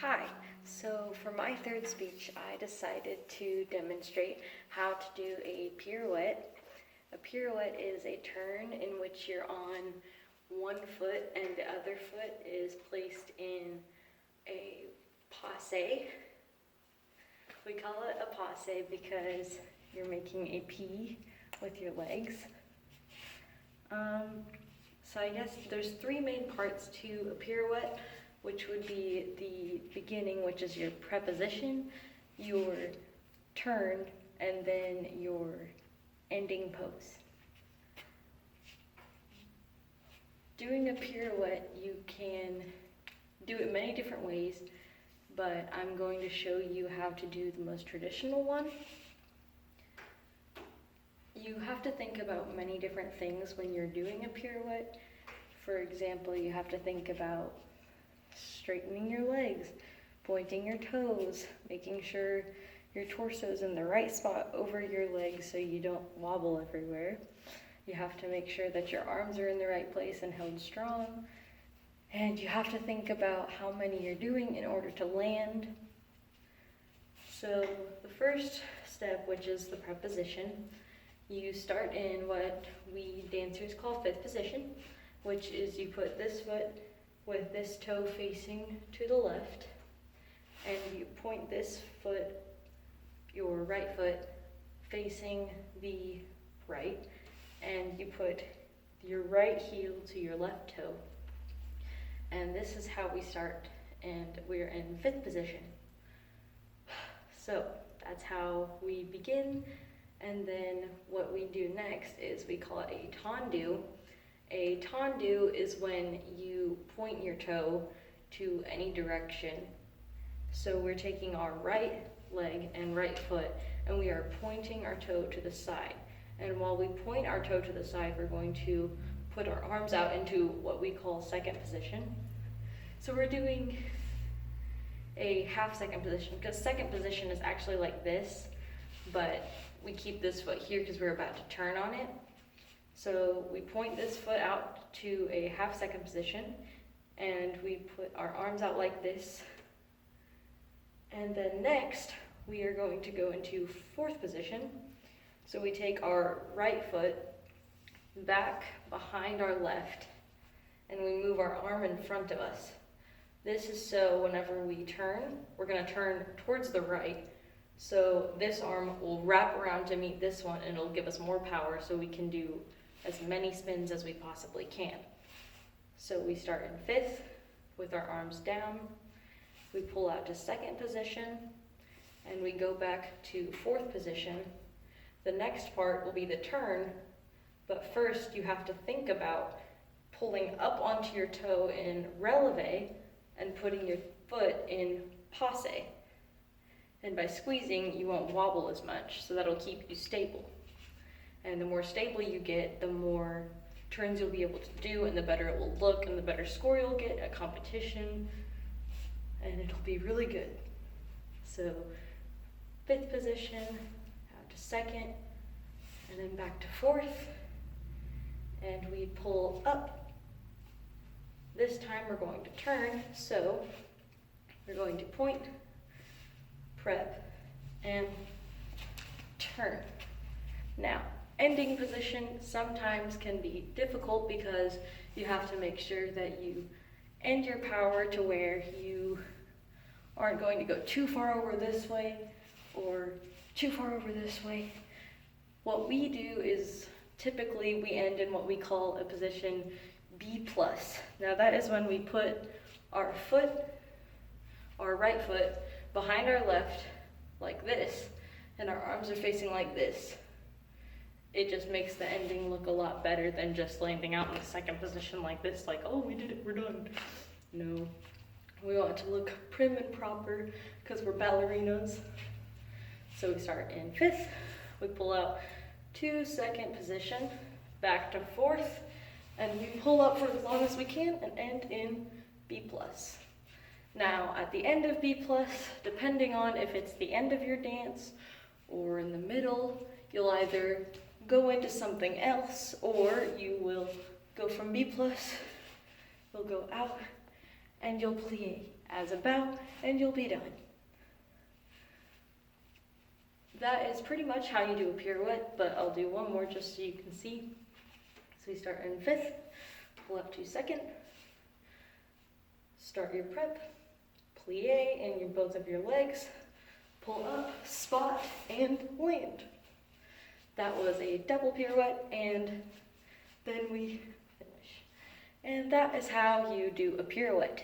Hi, so for my third speech, I decided to demonstrate how to do a pirouette. A pirouette is a turn in which you're on one foot and the other foot is placed in a passe. We call it a passe because you're making a P with your legs. So I guess there's three main parts to a pirouette, which would be the beginning, which is your preposition, your turn, and then your ending pose. Doing a pirouette, you can do it many different ways, but I'm going to show you how to do the most traditional one. You have to think about many different things when you're doing a pirouette. For example, you have to think about straightening your legs, pointing your toes, making sure your torso's in the right spot over your legs so you don't wobble everywhere. You have to make sure that your arms are in the right place and held strong. And you have to think about how many you're doing in order to land. So the first step, which is the preposition, you start in what we dancers call fifth position, which is you put this foot with this toe facing to the left, and you point this foot, your right foot, facing the right, and you put your right heel to your left toe. And this is how we start, and we're in fifth position. So that's how we begin, and then what we do next is we call it a tendu. A tendu is when you point your toe to any direction. So we're taking our right leg and right foot and we are pointing our toe to the side. And while we point our toe to the side, we're going to put our arms out into what we call second position. So we're doing a half second position because second position is actually like this, but we keep this foot here because we're about to turn on it. So we point this foot out to a half second position and we put our arms out like this. And then next we are going to go into fourth position. So we take our right foot back behind our left and we move our arm in front of us. This is so whenever we turn, we're going to turn towards the right. So this arm will wrap around to meet this one and it'll give us more power so we can do as many spins as we possibly can. So we start in fifth with our arms down, we pull out to second position, and we go back to fourth position. The next part will be the turn, but first you have to think about pulling up onto your toe in releve and putting your foot in passe. And by squeezing, you won't wobble as much, so that'll keep you stable. And the more stable you get, the more turns you'll be able to do, and the better it will look, and the better score you'll get at competition, and it'll be really good. So, fifth position, out to second, and then back to fourth, and we pull up. This time we're going to turn, so we're going to point, prep, and turn. Now, ending position sometimes can be difficult because you have to make sure that you end your power to where you aren't going to go too far over this way or too far over this way. What we do is typically we end in what we call a position B+. Now that is when we put our right foot behind our left like this, and our arms are facing like this. It just makes the ending look a lot better than just landing out in the second position like this, like, oh, we did it, we're done. No, we want it to look prim and proper because we're ballerinas. So we start in fifth, we pull out to second position, back to fourth, and we pull up for as long as we can and end in B+. Now, at the end of B+, depending on if it's the end of your dance or in the middle, you'll either go into something else or you will go from B+, you'll go out and you'll plie as a bow, and you'll be done. That is pretty much how you do a pirouette, but I'll do one more just so you can see. So we start in fifth, pull up to second, start your prep, plie in both of your legs, pull up, spot, and land. That was a double pirouette, and then we finish. And that is how you do a pirouette.